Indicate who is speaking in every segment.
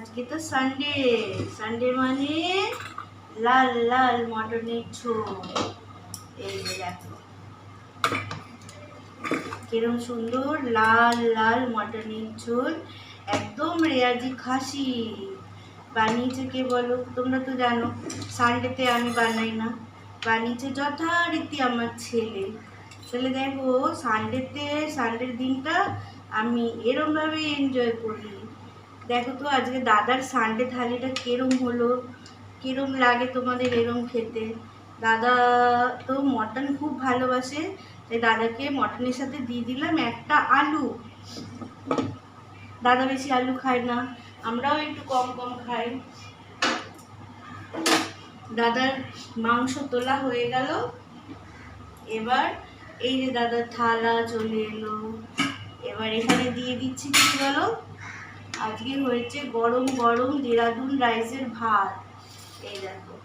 Speaker 1: আজকে তো Sunday, Sunday মানে লাল লাল মটনের ঝোল। এই যে দেখো কিরম সুন্দর লাল লাল মটনের ঝোল, একদম রেয়াজি খাসি। বানিয়েছে কে বলো? তোমরা তো জানো সানডেতে আমি বানাই না, বানিয়েছে যথারীতি আমার ছেলে। ছেলে দেখো সানডেতে, সানডের দিনটা আমি এরমভাবে এনজয় করি। দেখো তো আজকে দাদার সানডে থালিটা কিরম হলো, কিরম লাগে তোমাদের এরম খেতে। দাদা তো মটন খুব ভালোবাসে, তাই দাদাকে মটনের সাথে দিয়ে দিলাম একটা আলু। দাদা বেশি আলু খায় না, আমরাও একটু কম কম খাই। দাদার মাংস তোলা হয়ে গেল, এবার এই যে দাদার থালা চলে এলো। এবার এখানে দিয়ে দিচ্ছি কি বলো, আজকে হয়েছে গরম গরম দেরাদুন রাইসের ভাত। এই দেখো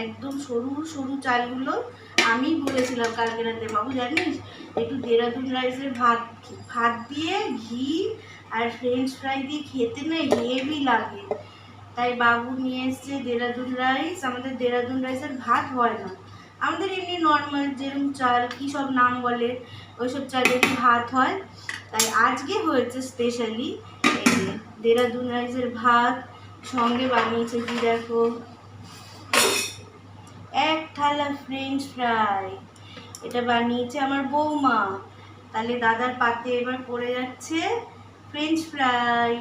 Speaker 1: একদম সরু সরু চালগুলো। আমি বলেছিলাম কালকে রাতে, বাবু জানিস একটু দেরাদুন রাইসের ভাত ভাত দিয়ে ঘি আর ফ্রেঞ্চ ফ্রাই দিয়ে খেতে না হেভি লাগে। তাই বাবু নিয়ে এসছে দেরাদুন রাইস। আমাদের দেরাদুন রাইসের ভাত হয় না, আমাদের এমনি নর্মাল যেরকম চাল কী সব নাম বলে ওইসব চালেরই ভাত হয়। তাই আজকে হয়েছে স্পেশালি এই যে দেরাদুন রাইসের ভাত। সঙ্গে বানিয়েছে কি দেখো, এক থালা ফ্রেঞ্চ ফ্রাই। এটা বানিয়েছে আমার বৌমা। তাহলে দাদার পাতে এবার পড়ে যাচ্ছে ফ্রেঞ্চ ফ্রাই।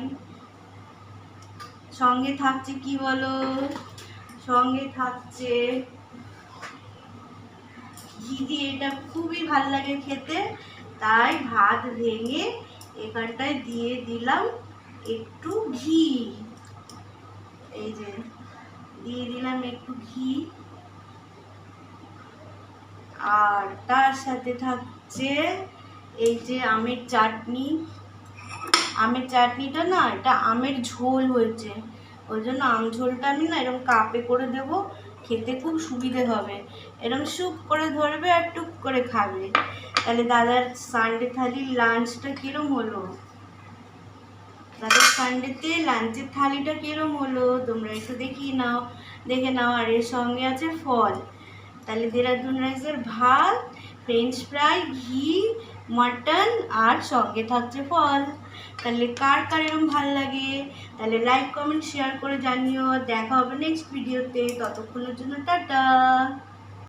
Speaker 1: সঙ্গে থাকছে কি বলো, সঙ্গে থাকছে ঘি দিয়ে। এটা খুবই ভাল লাগে খেতে, তাই ভাত ভেঙে এখানটায় দিয়ে দিলাম একটু ঘি। এই যে দিয়ে দিলাম একটু ঘি, আর তার সাথে থাকছে এই যে আমের চাটনি। আমের চাটনিটা না, এটা আমের ঝোল হয়েছে, ওই জন্য আম ঝোলটা আমি না এরকম কাপে করে দেবো, খেতে খুব সুবিধে হবে। এরকম স্যুপ করে ধরবে আর টুক করে খাবে। তাহলে দাদার সানডে থালির লাঞ্চটা কিরম হলো, দাদার সানডেতে লাঞ্চের থালিটা কিরম হলো তোমরা একটু দেখে নাও। আর এর সঙ্গে আছে ফল। তাহলে দেরাদুন রাইসের ভাত, ফ্রেঞ্চ ফ্রাই, ঘি, মটন আর সঙ্গে থাকছে ফল। তাহলে কার কার এরকম ভাল লাগে, তাহলে লাইক কমেন্ট শেয়ার করে জানিও। দেখা হবে নেক্সট ভিডিওতে, ততক্ষণের জন্য টাটা।